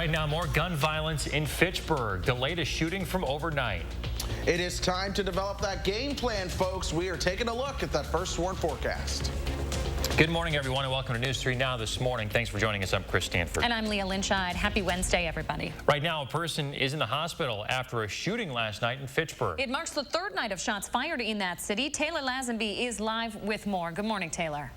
Right now, more gun violence in Fitchburg. The latest shooting from overnight. It is time to develop that game plan, folks. We are taking a look at that first sworn forecast. Good morning, everyone, and welcome to News 3 Now this morning. Thanks for joining us. I'm Chris Stanford. And I'm Leah Lynchide. Happy Wednesday, everybody. Right now, a person is in the hospital after a shooting last night in Fitchburg. It marks the third night of shots fired in that city. Taylor Lazenby is live with more. Good morning, Taylor.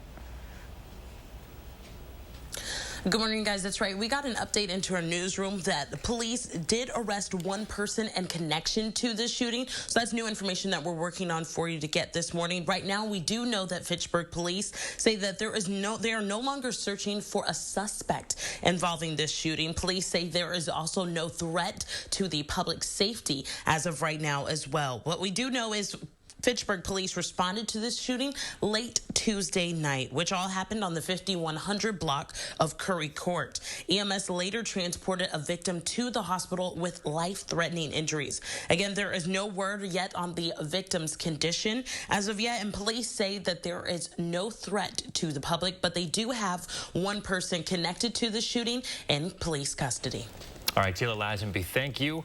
Good morning, guys. That's right. We got an update into our newsroom that the police did arrest one person in connection to this shooting. So that's new information that we're working on for you to get this morning. Right now, we do know that Fitchburg police say that they are no longer searching for a suspect involving this shooting. Police say there is also no threat to the public safety as of right now as well. What we do know is Fitchburg police responded to this shooting late Tuesday night, which all happened on the 5100 block of Curry Court. EMS later transported a victim to the hospital with life-threatening injuries. Again, there is no word yet on the victim's condition as of yet, and police say that there is no threat to the public, but they do have one person connected to the shooting in police custody. All right, Taylor Lazenby, thank you.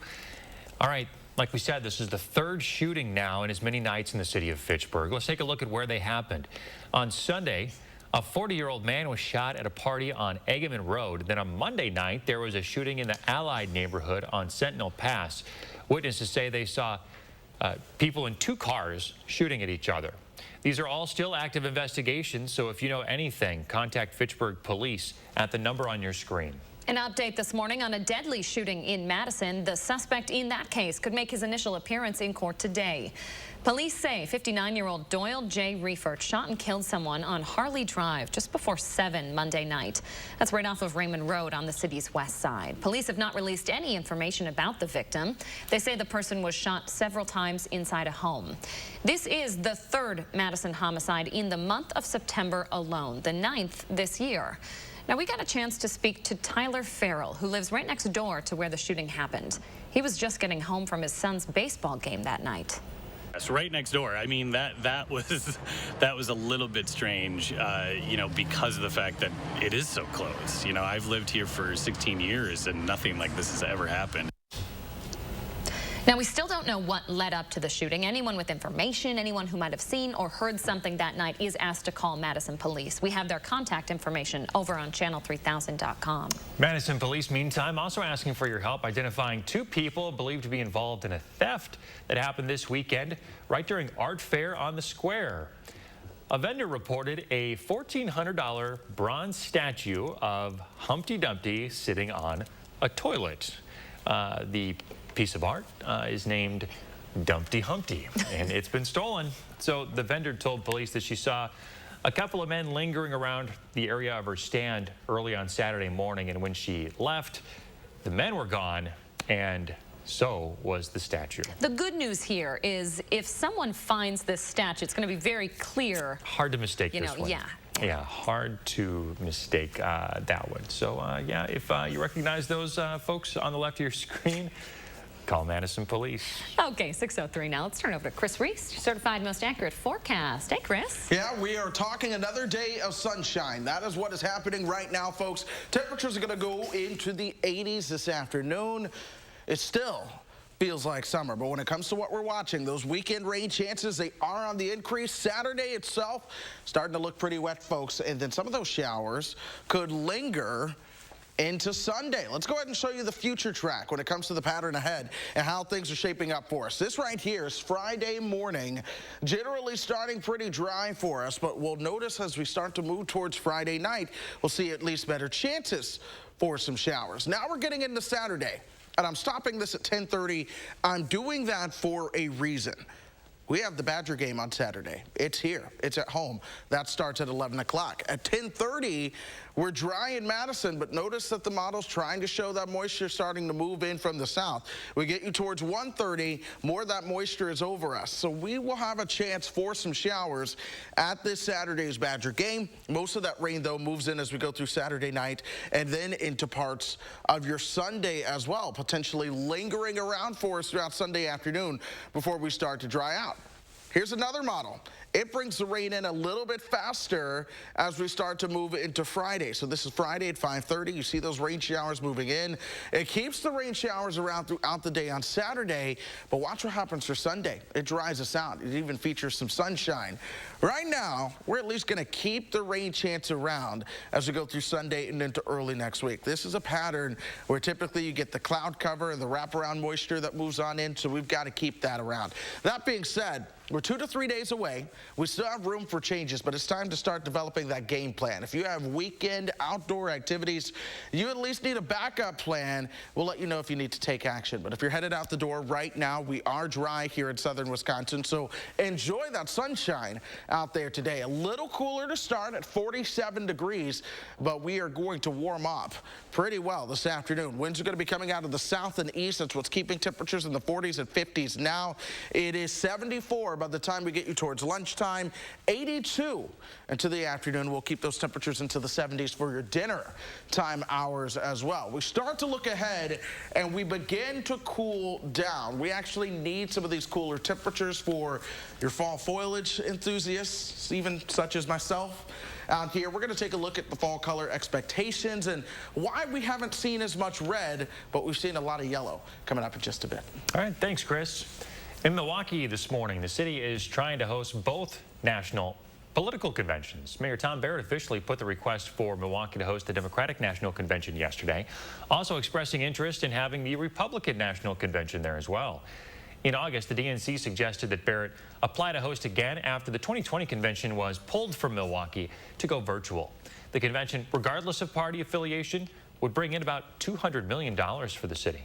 All right. Like we said, this is the third shooting now in as many nights in the city of Fitchburg. Let's take a look at where they happened. On Sunday, a 40-year-old man was shot at a party on Egaman Road. Then on Monday night, there was a shooting in the Allied neighborhood on Sentinel Pass. Witnesses say they saw people in two cars shooting at each other. These are all still active investigations, so if you know anything, contact Fitchburg Police at the number on your screen. An update this morning on a deadly shooting in Madison. The suspect in that case could make his initial appearance in court today. Police say 59-year-old Doyle J. Reifert shot and killed someone on Harley Drive just before 7 Monday night. That's right off of Raymond Road on the city's west side. Police have not released any information about the victim. They say the person was shot several times inside a home. This is the third Madison homicide in the month of September alone, the 9th this year. Now, we got a chance to speak to Tyler Farrell, who lives right next door to where the shooting happened. He was just getting home from his son's baseball game that night. That's right next door. I mean, that was a little bit strange, you know, because of the fact that it is so close. You know, I've lived here for 16 years and nothing like this has ever happened. Now, we still don't know what led up to the shooting. Anyone with information, anyone who might have seen or heard something that night is asked to call Madison Police. We have their contact information over on channel3000.com. Madison Police, meantime, also asking for your help identifying two people believed to be involved in a theft that happened this weekend right during Art Fair on the Square. A vendor reported a $1,400 bronze statue of Humpty Dumpty sitting on a toilet. The piece of art is named Dumpty Humpty, and it's been stolen. So the vendor told police that she saw a couple of men lingering around the area of her stand early on Saturday morning, and when she left, the men were gone, and so was the statue. The good news here is if someone finds this statue, it's going to be very clear. Hard to mistake this one. Yeah, hard to mistake that one. So, yeah, if you recognize those folks on the left of your screen, call Madison Police. Okay, 6:03 now. Let's turn over to Chris Reese, your certified most accurate forecast. Hey, Chris. Yeah, we are talking another day of sunshine. That is what is happening right now, folks. Temperatures are going to go into the 80s this afternoon. It still feels like summer, but when it comes to what we're watching, those weekend rain chances, they are on the increase. Saturday itself starting to look pretty wet, folks, and then some of those showers could linger into Sunday. Let's go ahead and show you the future track when it comes to the pattern ahead and how things are shaping up for us. This right here is Friday morning, generally starting pretty dry for us, but we'll notice as we start to move towards Friday night, we'll see at least better chances for some showers. Now we're getting into Saturday, and I'm stopping this at 10:30. I'm doing that for a reason. We have the Badger game on Saturday. It's here. It's at home. That starts at 11 o'clock. At 10:30, we're dry in Madison, but notice that the model's trying to show that moisture starting to move in from the south. We get you towards 1:30, more of that moisture is over us. So we will have a chance for some showers at this Saturday's Badger game. Most of that rain, though, moves in as we go through Saturday night and then into parts of your Sunday as well, potentially lingering around for us throughout Sunday afternoon before we start to dry out. Here's another model. it brings the rain in a little bit faster as we start to move into Friday. So this is Friday at 5:30. You see those rain showers moving in. It keeps the rain showers around throughout the day on Saturday, but watch what happens for Sunday. It dries us out. It even features some sunshine. Right now, we're at least going to keep the rain chance around as we go through Sunday and into early next week. This is a pattern where typically you get the cloud cover and the wraparound moisture that moves on in, so we've got to keep that around. That being said, we're 2 to 3 days away. We still have room for changes, but it's time to start developing that game plan. If you have weekend outdoor activities, you at least need a backup plan. We'll let you know if you need to take action. But if you're headed out the door right now, we are dry here in southern Wisconsin, so enjoy that sunshine out there today. A little cooler to start at 47 degrees, but we are going to warm up pretty well this afternoon. Winds are going to be coming out of the south and east. That's what's keeping temperatures in the 40s and 50s now. It is 74 by the time we get you towards lunchtime, 82 into the afternoon. We'll keep those temperatures into the 70s for your dinner time hours as well. We start to look ahead and we begin to cool down. We actually need some of these cooler temperatures for your fall foliage enthusiasts, even such as myself. Out here, we're going to take a look at the fall color expectations and why we haven't seen as much red, but we've seen a lot of yellow coming up in just a bit. All right, thanks, Chris. In Milwaukee this morning, the city is trying to host both national political conventions. Mayor Tom Barrett officially put the request for Milwaukee to host the Democratic National Convention yesterday, also expressing interest in having the Republican National Convention there as well. In August, the DNC suggested that Barrett apply to host again after the 2020 convention was pulled from Milwaukee to go virtual. The convention, regardless of party affiliation, would bring in about $200 million for the city.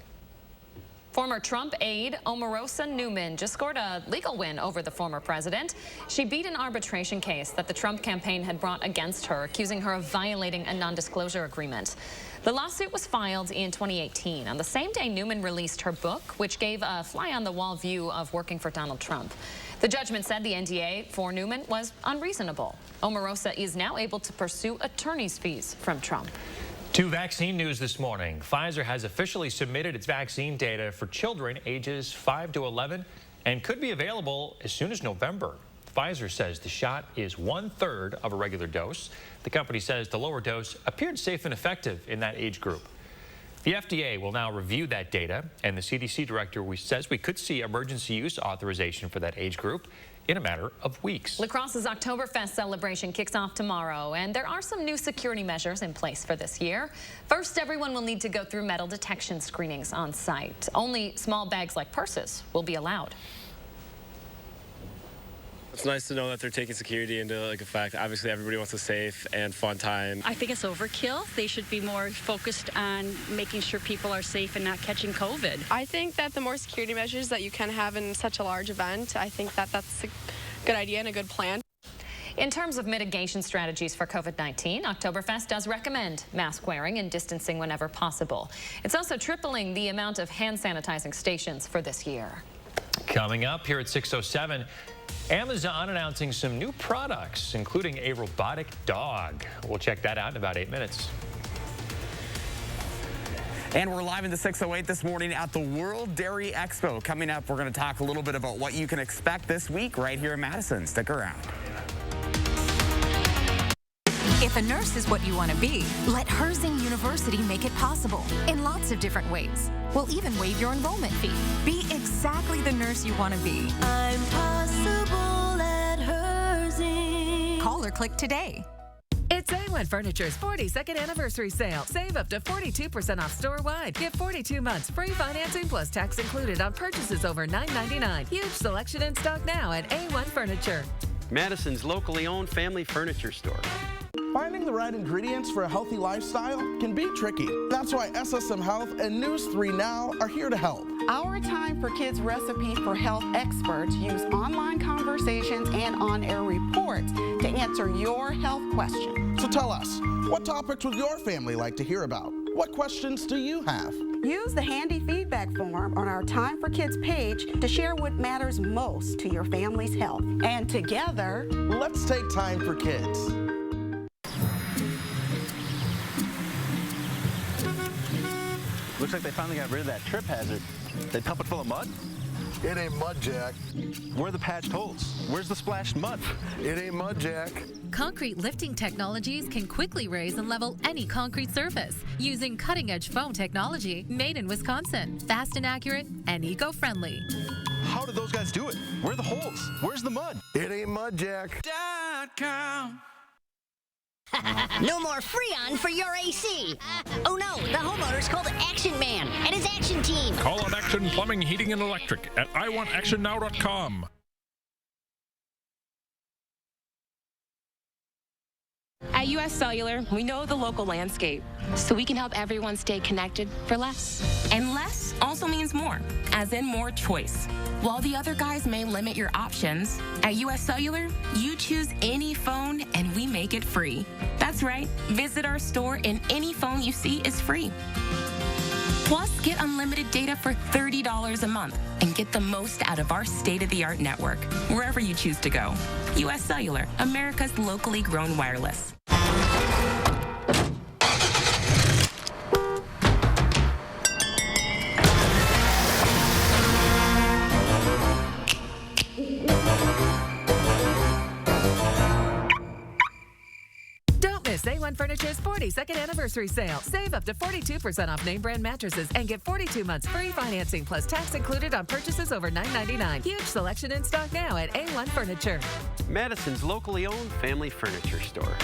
Former Trump aide Omarosa Newman just scored a legal win over the former president. She beat an arbitration case that the Trump campaign had brought against her, accusing her of violating a non-disclosure agreement. The lawsuit was filed in 2018. On the same day, Newman released her book, which gave a fly-on-the-wall view of working for Donald Trump. The judgment said the NDA for Newman was unreasonable. Omarosa is now able to pursue attorney's fees from Trump. To vaccine news this morning. Pfizer has officially submitted its vaccine data for children ages 5 to 11 and could be available as soon as November. Pfizer says the shot is 1/3 of a regular dose. The company says the lower dose appeared safe and effective in that age group. The FDA will now review that data, and the CDC director says we could see emergency use authorization for that age group in a matter of weeks. Lacrosse's Oktoberfest celebration kicks off tomorrow, and there are some new security measures in place for this year. First, everyone will need to go through metal detection screenings on site. Only small bags like purses will be allowed. It's nice to know that they're taking security into effect. Obviously, everybody wants a safe and fun time. I think it's overkill. They should be more focused on making sure people are safe and not catching COVID. I think that the more security measures that you can have in such a large event, I think that that's a good idea and a good plan. In terms of mitigation strategies for COVID-19, Oktoberfest does recommend mask wearing and distancing whenever possible. It's also tripling the amount of hand sanitizing stations for this year. Coming up here at 6:07, Amazon announcing some new products, including a robotic dog. We'll check that out in about 8 minutes. And we're live in the 608 this morning at the World Dairy Expo. Coming up, we're going to talk a little bit about what you can expect this week right here in Madison. Stick around. If a nurse is what you want to be, let Herzing University make it possible in lots of different ways. We'll even waive your enrollment fee. Be exactly the nurse you want to be. I'm possible at Herzing. Call or click today. It's A1 Furniture's 42nd anniversary sale. Save up to 42% off store-wide. Get 42 months free financing plus tax included on purchases over $9.99. Huge selection in stock now at A1 Furniture. Madison's locally owned family furniture store. Finding the right ingredients for a healthy lifestyle can be tricky. That's why SSM Health and News 3 Now are here to help. Our Time for Kids recipe for health experts use online conversations and on-air reports to answer your health questions. So tell us, what topics would your family like to hear about? What questions do you have? Use the handy feedback form on our Time for Kids page to share what matters most to your family's health. And together, let's take time for kids. Looks like they finally got rid of that trip hazard. They pump it full of mud? It ain't mud, Jack. Where are the patched holes? Where's the splashed mud? It ain't mud, Jack. Concrete lifting technologies can quickly raise and level any concrete surface using cutting-edge foam technology made in Wisconsin. Fast and accurate and eco-friendly. How did those guys do it? Where are the holes? Where's the mud? It ain't mud, Jack. .com. No more Freon for your AC. Oh no, the homeowner's called Action Man and his action team. Call on Action Plumbing, Heating, and Electric at iwantactionnow.com. At US Cellular, we know the local landscape, so we can help everyone stay connected for less. And less also means more, as in more choice. While the other guys may limit your options, at US Cellular, you choose any phone and we make it free. That's right, visit our store and any phone you see is free. Plus, get unlimited data for $30 a month and get the most out of our state-of-the-art network, wherever you choose to go. US Cellular, America's locally grown wireless. A1 Furniture's 42nd anniversary sale. Save up to 42% off name brand mattresses and get 42 months free financing plus tax included on purchases over $9.99. Huge selection in stock now at A1 Furniture. Madison's locally owned family furniture store.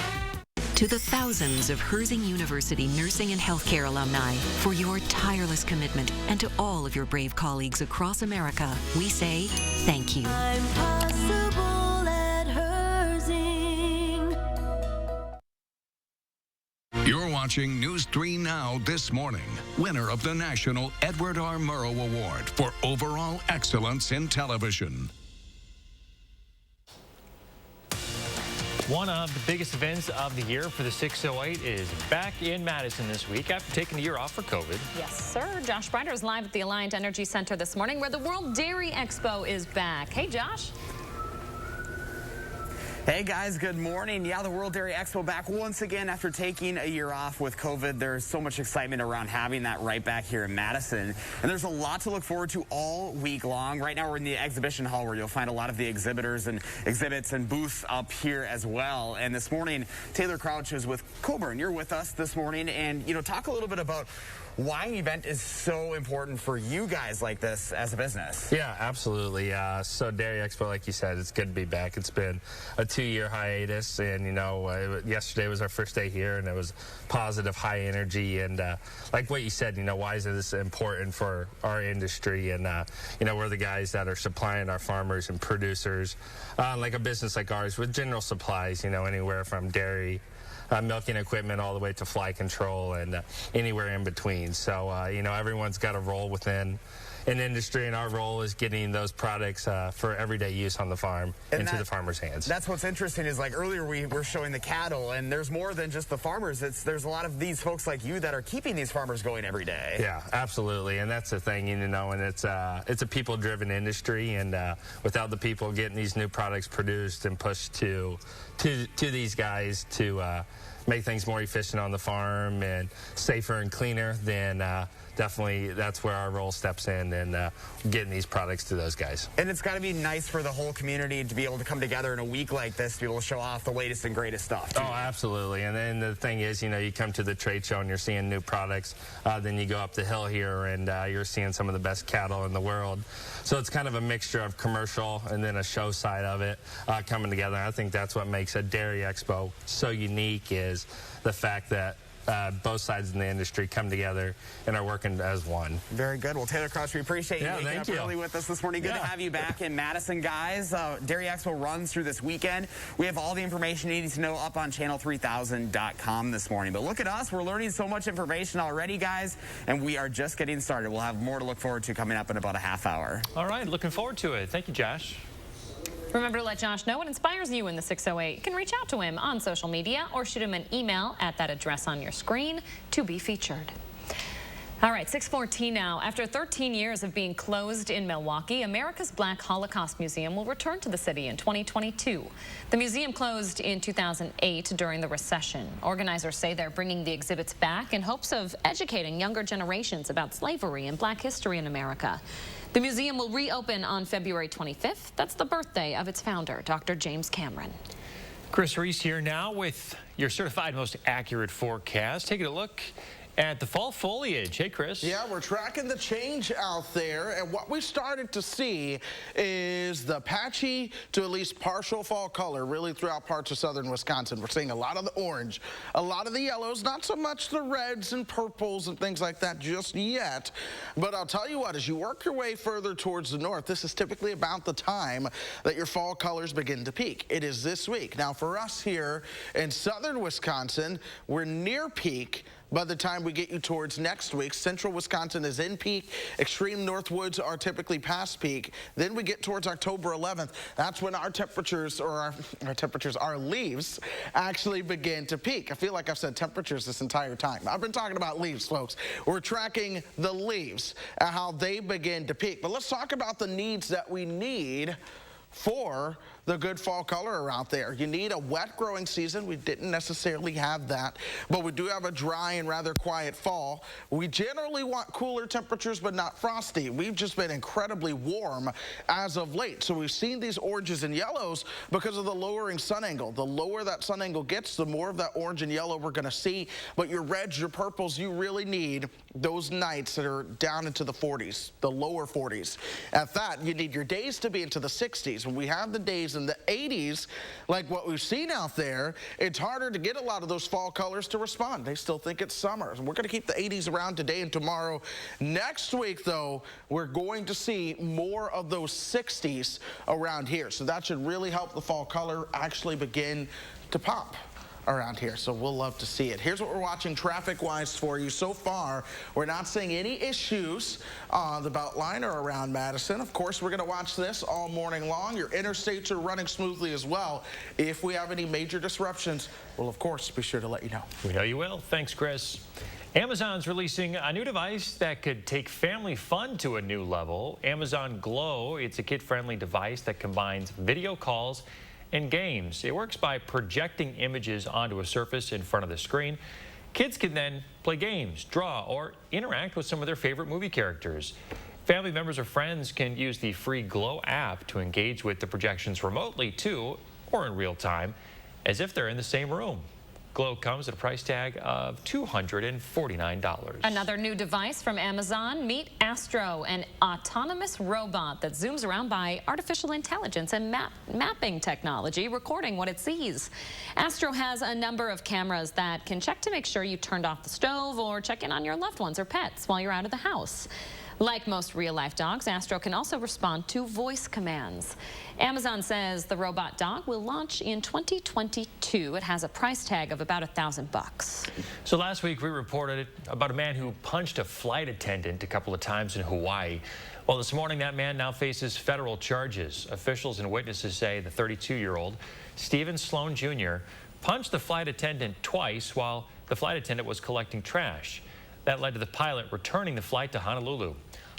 To the thousands of Herzing University nursing and healthcare alumni, for your tireless commitment, and to all of your brave colleagues across America, we say thank you. I'm possible at Herzing. You're watching News 3 Now this morning. Winner of the National Edward R. Murrow Award for Overall Excellence in Television. One of the biggest events of the year for the 608 is back in Madison this week after taking a year off for COVID. Yes, sir. Josh Breiter is live at the Alliant Energy Center this morning where the World Dairy Expo is back. Hey, Josh. Hey guys, good morning. Yeah, the World Dairy Expo back once again after taking a year off with COVID. There's so much excitement around having that right back here in Madison. And there's a lot to look forward to all week long. Right now we're in the exhibition hall where you'll find a lot of the exhibitors and exhibits and booths up here as well. And this morning, Taylor Crouch is with Coburn. You're with us this morning and, talk a little bit about why an event is so important for you guys like this as a business. Yeah, absolutely. So Dairy Expo, like you said, it's good to be back. It's been a 2-year hiatus, and yesterday was our first day here, and it was positive, high energy, and like what you said, why is this important for our industry? And we're the guys that are supplying our farmers and producers, like a business like ours, with general supplies. Anywhere from dairy, milking equipment all the way to fly control and anywhere in between. So, everyone's got a role within an industry, and our role is getting those products for everyday use on the farm into the farmer's hands. That's what's interesting is, like, earlier we were showing the cattle, and there's more than just the farmers. There's a lot of these folks like you that are keeping these farmers going every day. Yeah, absolutely, and that's the thing, and it's a people-driven industry, and without the people getting these new products produced and pushed to these guys to make things more efficient on the farm and safer and cleaner, then definitely that's where our role steps in and getting these products to those guys. And it's got to be nice for the whole community to be able to come together in a week like this to be able to show off the latest and greatest stuff. Oh, absolutely. And then the thing is, you come to the trade show and you're seeing new products. Then you go up the hill here and you're seeing some of the best cattle in the world. So it's kind of a mixture of commercial and then a show side of it coming together. And I think that's what makes a Dairy Expo so unique, is the fact that both sides in the industry come together and are working as one. Very good. Well, Taylor Crouch, we appreciate you making up early with us this morning. Good to have you back in Madison, guys. Dairy Expo runs through this weekend. We have all the information you need to know up on channel3000.com this morning. But look at us. We're learning so much information already, guys, and we are just getting started. We'll have more to look forward to coming up in about a half hour. All right. Looking forward to it. Thank you, Josh. Remember to let Josh know what inspires you in the 608. You can reach out to him on social media or shoot him an email at that address on your screen to be featured. All right, 6:14 now. After 13 years of being closed in Milwaukee, America's Black Holocaust Museum will return to the city in 2022. The museum closed in 2008 during the recession. Organizers say they're bringing the exhibits back in hopes of educating younger generations about slavery and black history in America. The museum will reopen on February 25th. That's the birthday of its founder, Dr. James Cameron. Chris Reese here now with your certified most accurate forecast. Taking a look at the fall foliage. Hey, Chris. Yeah, we're tracking the change out there, and what we started to see is the patchy to at least partial fall color really throughout parts of southern Wisconsin. We're seeing a lot of the orange, a lot of the yellows, not so much the reds and purples and things like that just yet. But I'll tell you what, as you work your way further towards the north, this is typically about the time that your fall colors begin to peak. It is this week. Now, for us here in southern Wisconsin, we're near peak. By the time we get you towards next week, central Wisconsin is in peak. Extreme north woods are typically past peak. Then we get towards October 11th. That's when our temperatures, or our leaves, actually begin to peak. I feel like I've said temperatures this entire time. I've been talking about leaves, folks. We're tracking the leaves and how they begin to peak. But let's talk about the needs that we need for the good fall color around there. You need a wet growing season. We didn't necessarily have that, but we do have a dry and rather quiet fall. We generally want cooler temperatures, but not frosty. We've just been incredibly warm as of late. So we've seen these oranges and yellows because of the lowering sun angle. The lower that sun angle gets, the more of that orange and yellow we're gonna see. But your reds, your purples, you really need those nights that are down into the 40s, the lower 40s. At that, you need your days to be into the 60s. When we have the days in the 80s, like what we've seen out there, it's harder to get a lot of those fall colors to respond. They still think it's summer. We're going to keep the 80s around today and tomorrow. Next week, though, we're going to see more of those 60s around here. So that should really help the fall color actually begin to pop around here, so we'll love to see it. Here's what we're watching traffic-wise for you. So far, we're not seeing any issues on the Beltline or around Madison. Of course, we're going to watch this all morning long. Your interstates are running smoothly as well. If we have any major disruptions, we'll, of course, be sure to let you know. We know you will. Thanks, Chris. Amazon's releasing a new device that could take family fun to a new level. Amazon Glow, it's a kid-friendly device that combines video calls and games. It works by projecting images onto a surface in front of the screen. Kids can then play games, draw, or interact with some of their favorite movie characters. Family members or friends can use the free Glow app to engage with the projections remotely too, or in real time, as if they're in the same room. Glow comes at a price tag of $249. Another new device from Amazon. Meet Astro, an autonomous robot that zooms around by artificial intelligence and mapping technology, recording what it sees. Astro has a number of cameras that can check to make sure you turned off the stove or check in on your loved ones or pets while you're out of the house. Like most real-life dogs, Astro can also respond to voice commands. Amazon says the robot dog will launch in 2022. It has a price tag of about $1,000. So last week we reported about a man who punched a flight attendant a couple of times in Hawaii. Well, this morning that man now faces federal charges. Officials and witnesses say the 32-year-old Stephen Sloan Jr. punched the flight attendant twice while the flight attendant was collecting trash. That led to the pilot returning the flight to Honolulu.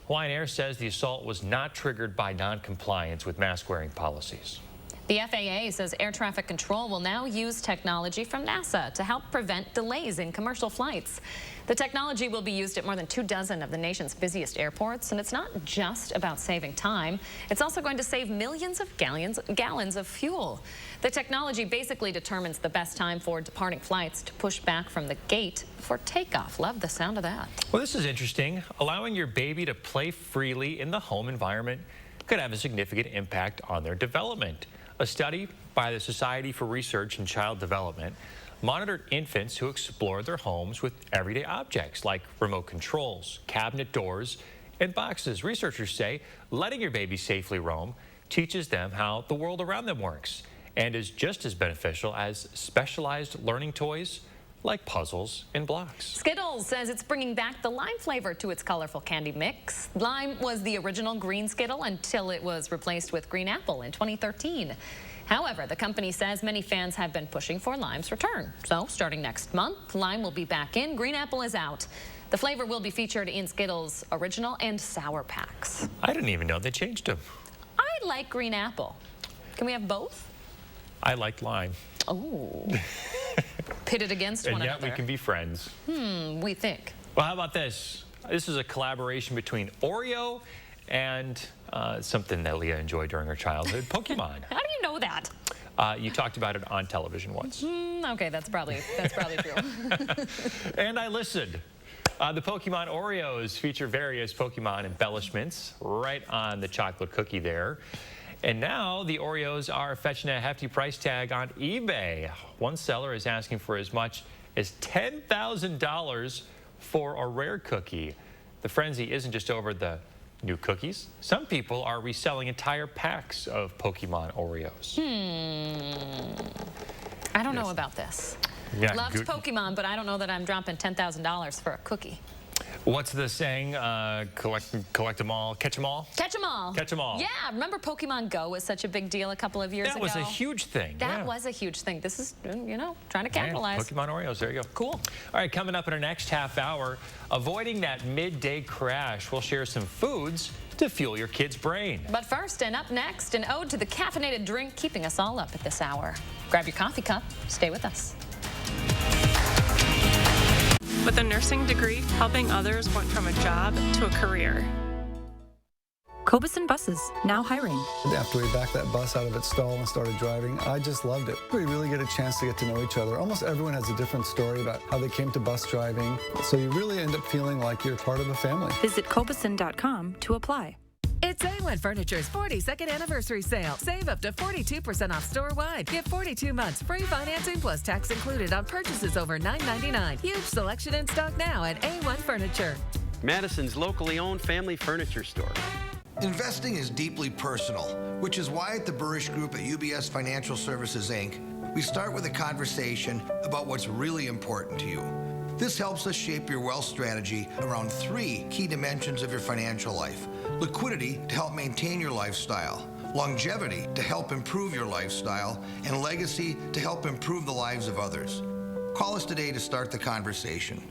Hawaiian Air says the assault was not triggered by non-compliance with mask-wearing policies. The FAA says air traffic control will now use technology from NASA to help prevent delays in commercial flights. The technology will be used at more than 24 of the nation's busiest airports, and it's not just about saving time. It's also going to save millions of gallons of fuel. The technology basically determines the best time for departing flights to push back from the gate for takeoff. Love the sound of that. Well, this is interesting. Allowing your baby to play freely in the home environment could have a significant impact on their development. A study by the Society for Research in Child Development monitored infants who explored their homes with everyday objects like remote controls, cabinet doors, and boxes. Researchers say letting your baby safely roam teaches them how the world around them works and is just as beneficial as specialized learning toys like puzzles and blocks. Skittles says it's bringing back the lime flavor to its colorful candy mix. Lime was the original green Skittle until it was replaced with green apple in 2013. However, the company says many fans have been pushing for lime's return. So starting next month, lime will be back in, green apple is out. The flavor will be featured in Skittles original and sour packs. I didn't even know they changed them. I like green apple. Can we have both? I like lime. Oh. Pitted against one another. And another. yet we can be friends. We think. Well, how about this? This is a collaboration between Oreo and something that Leah enjoyed during her childhood, Pokemon. How do you know that? You talked about it on television once. Okay, that's probably true. And I listened. The Pokemon Oreos feature various Pokemon embellishments right on the chocolate cookie there. And now the Oreos are fetching a hefty price tag on eBay. One seller is asking for as much as $10,000 for a rare cookie. The frenzy isn't just over the new cookies. Some people are reselling entire packs of Pokemon Oreos. I don't know about this. Yeah, Loved Pokemon, but I don't know that I'm dropping $10,000 for a cookie. What's the saying? Collect them all, catch them all? Catch them all. Catch them all. Yeah, remember Pokemon Go was such a big deal a couple of years ago? That was a huge thing. That was a huge thing. This is, you know, trying to capitalize. Pokemon Oreos, there you go. Cool. All right, coming up in our next half hour, avoiding that midday crash. We'll share some foods to fuel your kid's brain. But first, and up next, an ode to the caffeinated drink keeping us all up at this hour. Grab your coffee cup. Stay with us. With a nursing degree, helping others went from a job to a career. Cobuson Buses, now hiring. After we backed that bus out of its stall and started driving, I just loved it. We really get a chance to get to know each other. Almost everyone has a different story about how they came to bus driving, so you really end up feeling like you're part of a family. Visit Cobuson.com to apply. It's A1 Furniture's 42nd anniversary sale. Save up to 42% off store-wide. Get 42 months free financing plus tax included on purchases over $9.99. Huge selection in stock now at A1 Furniture. Madison's locally owned family furniture store. Investing is deeply personal, which is why at the Burrish Group at UBS Financial Services, Inc., we start with a conversation about what's really important to you. This helps us shape your wealth strategy around 3 key dimensions of your financial life. Liquidity to help maintain your lifestyle, longevity to help improve your lifestyle, and legacy to help improve the lives of others. Call us today to start the conversation.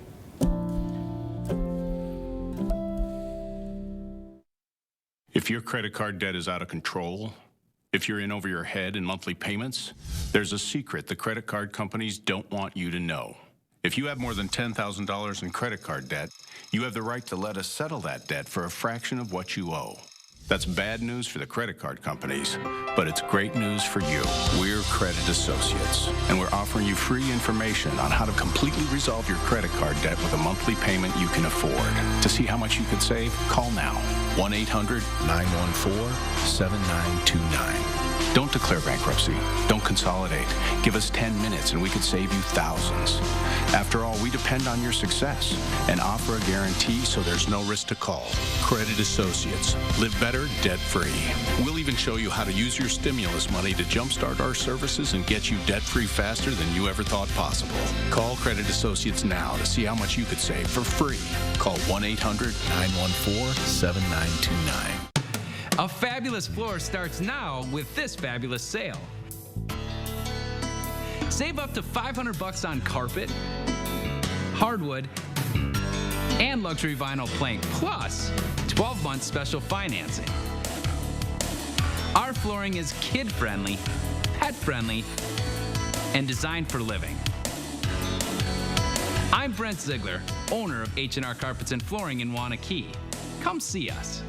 If your credit card debt is out of control, if you're in over your head in monthly payments, there's a secret the credit card companies don't want you to know. If you have more than $10,000 in credit card debt, you have the right to let us settle that debt for a fraction of what you owe. That's bad news for the credit card companies, but it's great news for you. We're Credit Associates, and we're offering you free information on how to completely resolve your credit card debt with a monthly payment you can afford. To see how much you could save, call now. 1-800-914-7929. Don't declare bankruptcy. Don't consolidate. Give us 10 minutes and we could save you thousands. After all, we depend on your success and offer a guarantee so there's no risk to call. Credit Associates. Live better, debt-free. We'll even show you how to use your stimulus money to jumpstart our services and get you debt-free faster than you ever thought possible. Call Credit Associates now to see how much you could save for free. Call 1-800-914-7929. A fabulous floor starts now with this fabulous sale. Save up to $500 on carpet, hardwood, and luxury vinyl plank, plus 12-month special financing. Our flooring is kid-friendly, pet-friendly, and designed for living. I'm Brent Ziegler, owner of H&R Carpets and Flooring in Wanakee. Come see us.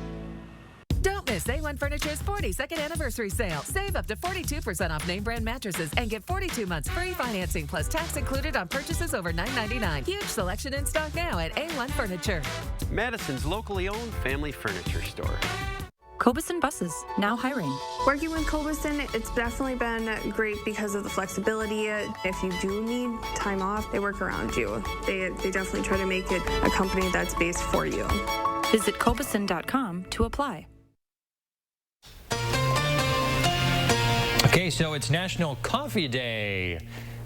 Don't miss A1 Furniture's 42nd anniversary sale. Save up to 42% off name brand mattresses and get 42 months free financing plus tax included on purchases over $9.99. Huge selection in stock now at A1 Furniture. Madison's locally owned family furniture store. Cobuson Buses, now hiring. Working with Cobuson, it's definitely been great because of the flexibility. If you do need time off, they work around you. They definitely try to make it a company that's based for you. Visit Cobuson.com to apply. Okay, so it's National Coffee Day.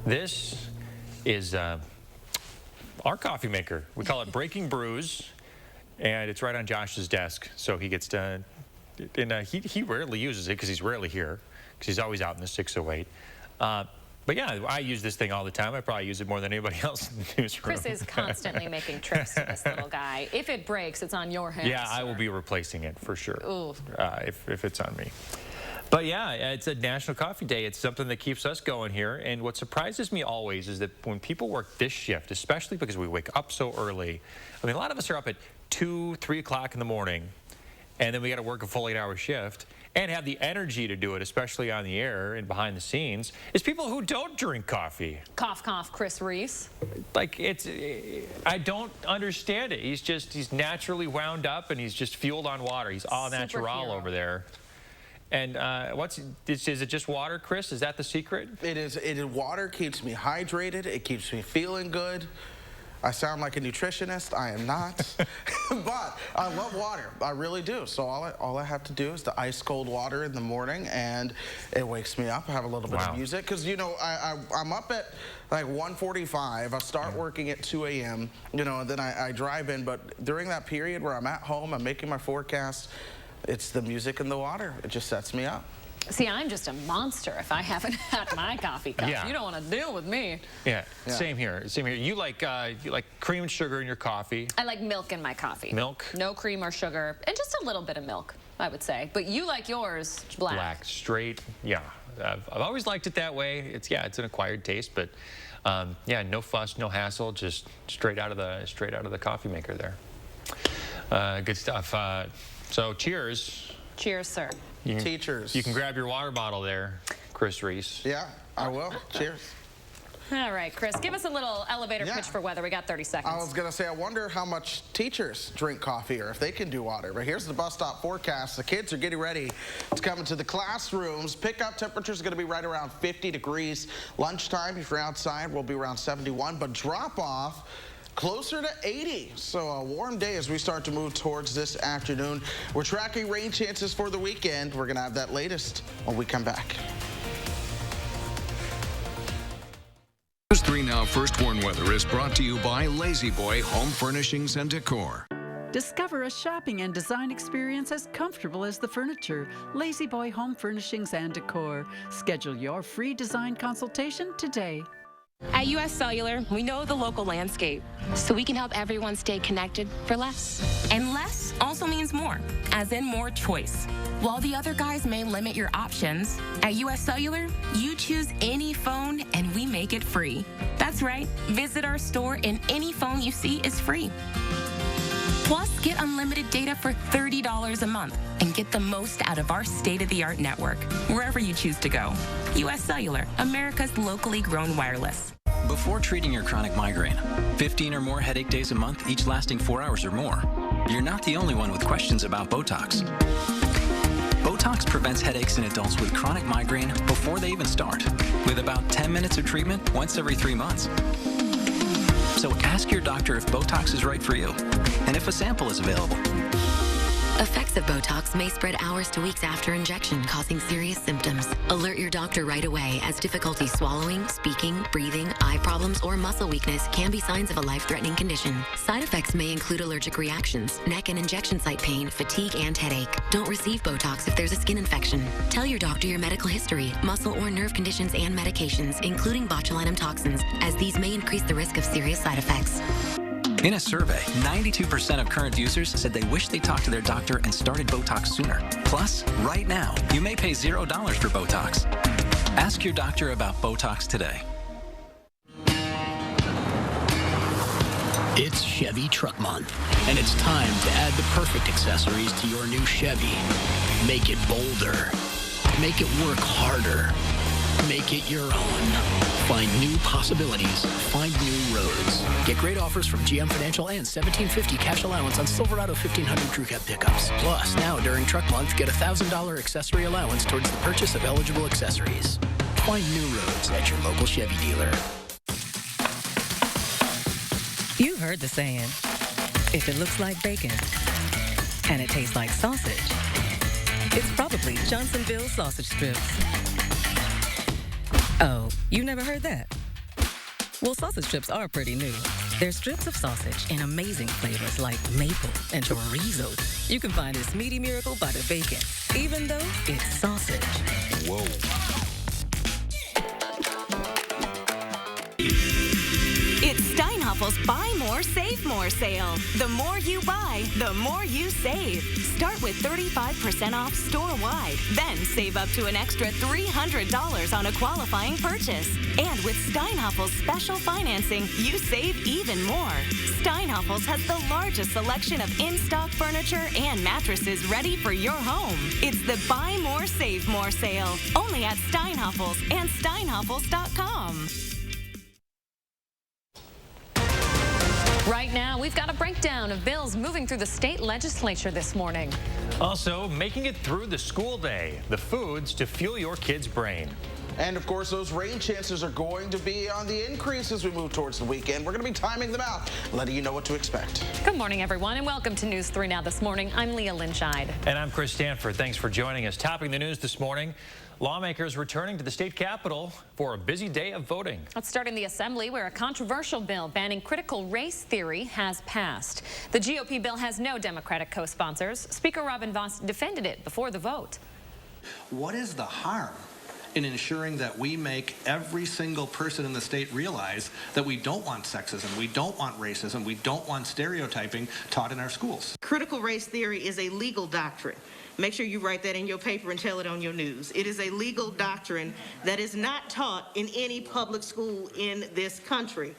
This is our coffee maker. We call it Breaking Brews, and it's right on Josh's desk. So he gets to, and he rarely uses it because he's rarely here, because he's always out in the 608. But yeah, I use this thing all the time. I probably use it more than anybody else in the newsroom. Chris is constantly making trips to this little guy. If it breaks, it's on your hands. Yeah, I will be replacing it for sure. Ooh. If it's on me. But yeah, it's a National Coffee Day. It's something that keeps us going here. And what surprises me always is that when people work this shift, especially because we wake up so early, I mean, a lot of us are up at 2, 3 o'clock in the morning, and then we got to work a full 8-hour shift and have the energy to do it, especially on the air and behind the scenes, is people who don't drink coffee. Cough, cough, Chris Reese. Like, I don't understand it. He's naturally wound up, and he's just fueled on water. He's all natural over there. And is it just water, Chris? Is that the secret? It is. Water keeps me hydrated. It keeps me feeling good. I sound like a nutritionist. I am not. But I love water. I really do. So all I have to do is the ice cold water in the morning, and it wakes me up. I have a little bit of music. Because, you know, I'm up at like 1:45. I start working at 2 a.m., you know, and then I drive in. But during that period where I'm at home, I'm making my forecast, it's the music and the water. It just sets me up. See, I'm just a monster if I haven't had my coffee cup. Yeah. You don't want to deal with me. Yeah, same here. Same here. You like cream and sugar in your coffee? I like milk in my coffee. Milk? No cream or sugar, and just a little bit of milk, I would say. But you like yours black. Black, straight. Yeah, I've always liked it that way. It's an acquired taste, but yeah, no fuss, no hassle, just straight out of the coffee maker there. Good stuff. So cheers. Cheers, sir. Teachers. You can grab your water bottle there, Chris Reese. Yeah, I will. Cheers. All right, Chris, give us a little elevator pitch for weather. We got 30 seconds. I was going to say, I wonder how much teachers drink coffee or if they can do water. But here's the bus stop forecast. The kids are getting ready to come into the classrooms. Pickup temperatures are going to be right around 50 degrees. Lunchtime, if you're outside, will be around 71. But drop off closer to 80. So a warm day as we start to move towards this afternoon. We're tracking rain chances for the weekend. We're going to have that latest when we come back. News 3 Now First Warn Weather is brought to you by Lazy Boy Home Furnishings and Decor. Discover a shopping and design experience as comfortable as the furniture. Lazy Boy Home Furnishings and Decor. Schedule your free design consultation today. At US Cellular, we know the local landscape, so we can help everyone stay connected for less. And less also means more, as in more choice. While the other guys may limit your options, at US Cellular, you choose any phone and we make it free. That's right, visit our store and any phone you see is free. Plus, get unlimited data for $30 a month and get the most out of our state-of-the-art network, wherever you choose to go. US Cellular, America's locally grown wireless. Before treating your chronic migraine, 15 or more headache days a month, each lasting 4 hours or more, you're not the only one with questions about Botox. Botox prevents headaches in adults with chronic migraine before they even start, with about 10 minutes of treatment once every 3 months. So ask your doctor if Botox is right for you, and if a sample is available. Effects of Botox may spread hours to weeks after injection, causing serious symptoms. Alert your doctor right away, as difficulty swallowing, speaking, breathing, eye problems, or muscle weakness can be signs of a life-threatening condition. Side effects may include allergic reactions, neck and injection site pain, fatigue, and headache. Don't receive Botox if there's a skin infection. Tell your doctor your medical history, muscle or nerve conditions, and medications, including botulinum toxins, as these may increase the risk of serious side effects. In a survey, 92% of current users said they wish they talked to their doctor and started Botox sooner. Plus, right now, you may pay $0 for Botox. Ask your doctor about Botox today. It's Chevy Truck Month, and it's time to add the perfect accessories to your new Chevy. Make it bolder. Make it work harder. Make it your own. Find new possibilities. Find new roads. Get great offers from GM Financial and $1,750 cash allowance on Silverado 1500 Crew Cab pickups. Plus, now during Truck Month, get a $1,000 accessory allowance towards the purchase of eligible accessories. Find new roads at your local Chevy dealer. You've heard the saying, if it looks like bacon and it tastes like sausage, it's probably Johnsonville sausage strips. Oh, you never heard that? Well, sausage strips are pretty new. They're strips of sausage in amazing flavors like maple and chorizo. You can find this meaty miracle by the bacon, even though it's sausage. Whoa. It's Steinhaffel's Buy More, Save More sale. The more you buy, the more you save. Start with 35% off store-wide. Then save up to an extra $300 on a qualifying purchase. And with Steinhaffel's special financing, you save even more. Steinhaffel's has the largest selection of in-stock furniture and mattresses ready for your home. It's the Buy More, Save More sale. Only at Steinhaffel's and Steinhaffels.com. Right now, we've got a breakdown of bills moving through the state legislature this morning. Also, making it through the school day, the foods to fuel your kid's brain. And of course, those rain chances are going to be on the increase as we move towards the weekend. We're going to be timing them out, letting you know what to expect. Good morning, everyone, and welcome to News 3 Now this morning. I'm Leah Lynchide. And I'm Chris Stanford. Thanks for joining us. Topping the news this morning, lawmakers returning to the state capitol for a busy day of voting. Let's start in the assembly, where a controversial bill banning critical race theory has passed. The GOP bill has no Democratic co-sponsors. Speaker Robin Vos defended it before the vote. What is the harm in ensuring that we make every single person in the state realize that we don't want sexism, we don't want racism, we don't want stereotyping taught in our schools? Critical race theory is a legal doctrine. Make sure you write that in your paper and tell it on your news. It is a legal doctrine that is not taught in any public school in this country.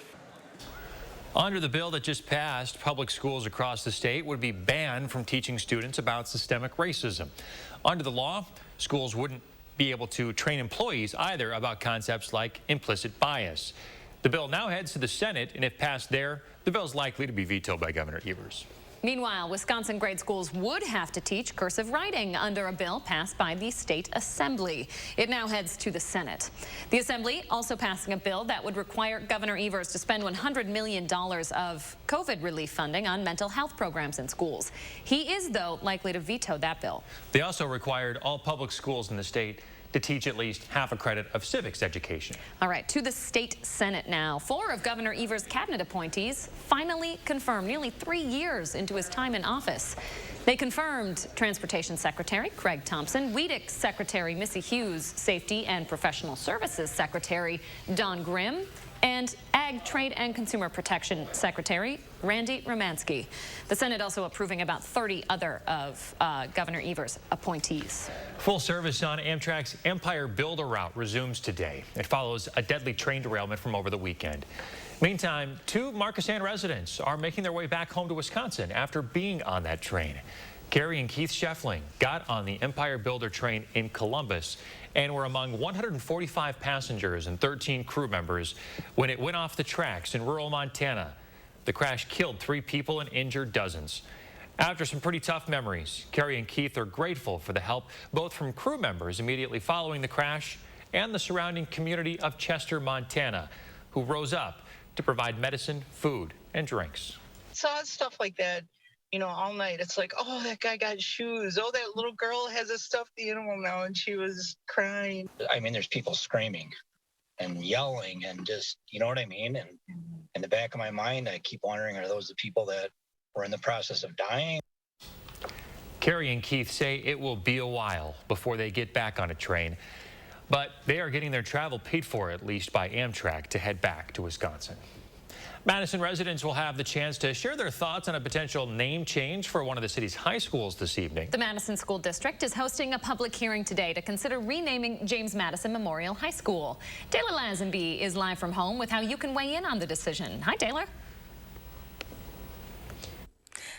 Under the bill that just passed, public schools across the state would be banned from teaching students about systemic racism. Under the law, schools wouldn't be able to train employees either about concepts like implicit bias. The bill now heads to the Senate, and if passed there, the bill is likely to be vetoed by Governor Evers. Meanwhile, Wisconsin grade schools would have to teach cursive writing under a bill passed by the state assembly. It now heads to the Senate. The assembly also passing a bill that would require Governor Evers to spend $100 million of COVID relief funding on mental health programs in schools. He is, though, likely to veto that bill. They also required all public schools in the state to teach at least half a credit of civics education. All right, to the state Senate now. 4 of Governor Evers' cabinet appointees finally confirmed nearly 3 years into his time in office. They confirmed Transportation Secretary Craig Thompson, WEDC Secretary Missy Hughes, Safety and Professional Services Secretary Don Grimm, and Ag, Trade and Consumer Protection Secretary Randy Romansky. The Senate also approving about 30 other of Governor Evers' appointees. Full service on Amtrak's Empire Builder route resumes today. It follows a deadly train derailment from over the weekend. Meantime, 2 Marcus Ann residents are making their way back home to Wisconsin after being on that train. Carrie and Keith Scheffling got on the Empire Builder train in Columbus and were among 145 passengers and 13 crew members when it went off the tracks in rural Montana. The crash killed 3 people and injured dozens. After some pretty tough memories, Carrie and Keith are grateful for the help both from crew members immediately following the crash and the surrounding community of Chester, Montana, who rose up to provide medicine, food, and drinks. Saw stuff like that, you know, all night. It's like, oh, that guy got shoes. Oh, that little girl has a stuffed animal now, and she was crying. I mean, there's people screaming and yelling and just, you know what I mean? And in the back of my mind, I keep wondering, are those the people that were in the process of dying? Carrie and Keith say it will be a while before they get back on a train, but they are getting their travel paid for, at least by Amtrak, to head back to Wisconsin. Madison residents will have the chance to share their thoughts on a potential name change for one of the city's high schools this evening. The Madison School District is hosting a public hearing today to consider renaming James Madison Memorial High School. Taylor Lazenby is live from home with how you can weigh in on the decision. Hi, Taylor.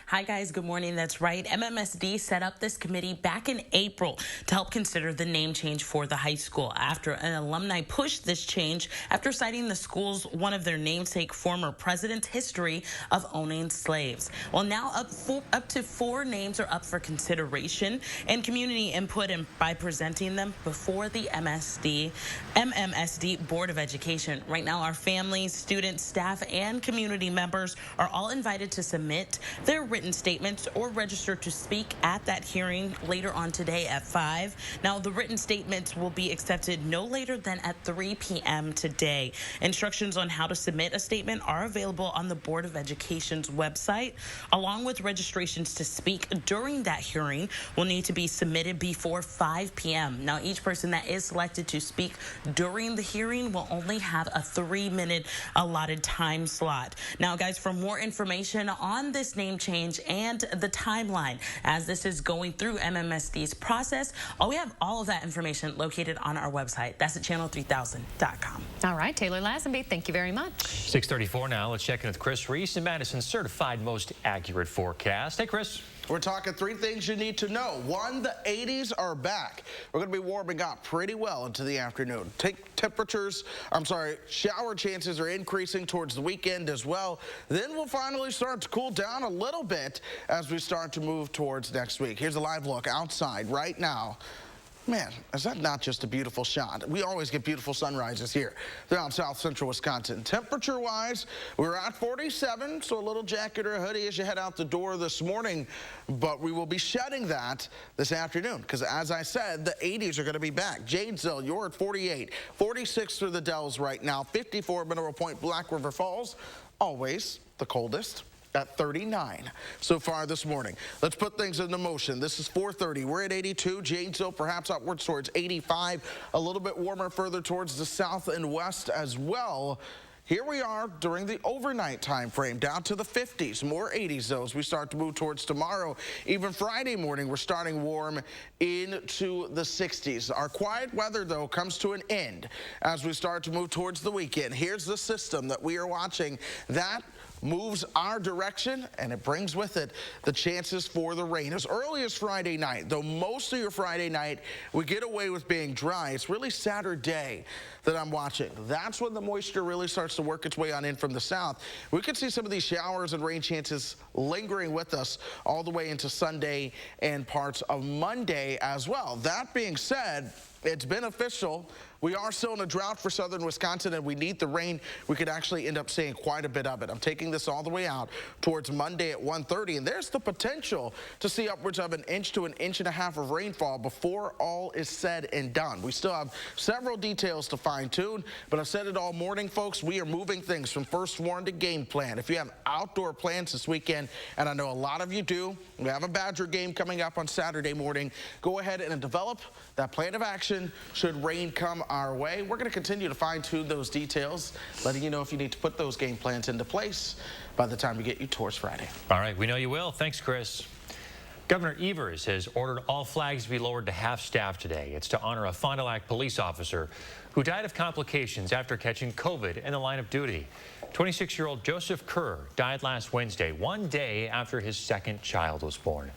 Hi guys, good morning. That's right. MMSD set up this committee back in April to help consider the name change for the high school after an alumni pushed this change after citing the school's one of their namesake former president's history of owning slaves. Well, now up to 4 names are up for consideration and community input and by presenting them before the MMSD Board of Education. Right now, our families, students, staff, and community members are all invited to submit their written written statements or register to speak at that hearing later on today at 5. Now, the written statements will be accepted no later than at 3 p.m. today. Instructions on how to submit a statement are available on the Board of Education's website, along with registrations to speak during that hearing will need to be submitted before 5 p.m. Now, each person that is selected to speak during the hearing will only have a 3-minute allotted time slot. Now, guys, for more information on this name change and the timeline as this is going through MMSD's process, we have all of that information located on our website. That's at channel3000.com. All right, Taylor Lazenby, thank you very much. 6:34 now. Let's check in with Chris Reese in Madison's certified most accurate forecast. Hey, Chris. We're talking 3 things you need to know. 1, the 80s are back. We're going to be warming up pretty well into the afternoon. Shower chances are increasing towards the weekend as well. Then we'll finally start to cool down a little bit as we start to move towards next week. Here's a live look outside right now. Man, is that not just a beautiful shot? We always get beautiful sunrises here throughout south central Wisconsin. Temperature-wise, we're at 47, so a little jacket or a hoodie as you head out the door this morning. But we will be shedding that this afternoon because, as I said, the 80s are going to be back. Janesville, you're at 48. 46 through the Dells right now. 54 Mineral Point, Black River Falls. Always the coldest at 39 so far this morning. Let's put things into motion. This is 4:30. We're at 82. Janesville perhaps upwards towards 85. A little bit warmer further towards the south and west as well. Here we are during the overnight time frame, down to the 50s, more 80s though as we start to move towards tomorrow. Even Friday morning, we're starting warm into the 60s. Our quiet weather though comes to an end as we start to move towards the weekend. Here's the system that we are watching that moves our direction, and it brings with it the chances for the rain as early as Friday night. Though most of your Friday night we get away with being dry, it's really Saturday that I'm watching. That's when the moisture really starts to work its way on in from the south. We could see some of these showers and rain chances lingering with us all the way into Sunday and parts of Monday as well. That being said, it's been official. We are still in a drought for southern Wisconsin, and we need the rain. We could actually end up seeing quite a bit of it. I'm taking this all the way out towards Monday at 1:30, and there's the potential to see upwards of 1 inch to 1.5 inches of rainfall before all is said and done. We still have several details to fine-tune, but I've said it all morning, folks. We are moving things from first warn to game plan. If you have outdoor plans this weekend, and I know a lot of you do, we have a Badger game coming up on Saturday morning, go ahead and develop that plan of action should rain come our way. We're going to continue to fine-tune those details, letting you know if you need to put those game plans into place by the time we get you towards Friday. All right, we know you will. Thanks, Chris. Governor Evers has ordered all flags to be lowered to half-staff today. It's to honor a Fond du Lac police officer who died of complications after catching COVID in the line of duty. 26-year-old Joseph Kerr died last Wednesday, 1 day after his second child was born.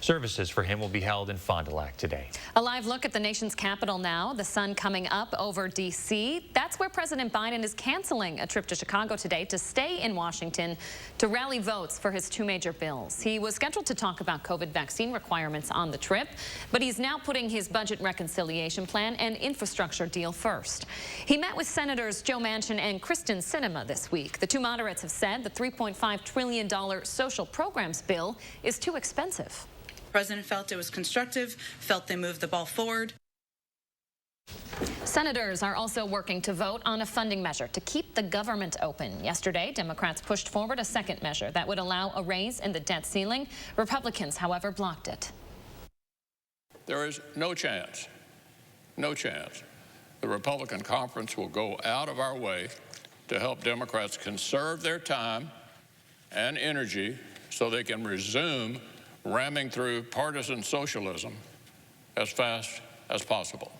Services for him will be held in Fond du Lac today. A live look at the nation's capital now. The sun coming up over D.C. That's where President Biden is canceling a trip to Chicago today to stay in Washington to rally votes for his 2 major bills. He was scheduled to talk about COVID vaccine requirements on the trip, but he's now putting his budget reconciliation plan and infrastructure deal first. He met with Senators Joe Manchin and Kristen Sinema this week. The 2 moderates have said the $3.5 trillion social programs bill is too expensive. The president felt it was constructive, felt they moved the ball forward. Senators are also working to vote on a funding measure to keep the government open. Yesterday, Democrats pushed forward a second measure that would allow a raise in the debt ceiling. Republicans, however, blocked it. There is no chance the Republican conference will go out of our way to help Democrats conserve their time and energy so they can resume ramming through partisan socialism as fast as possible.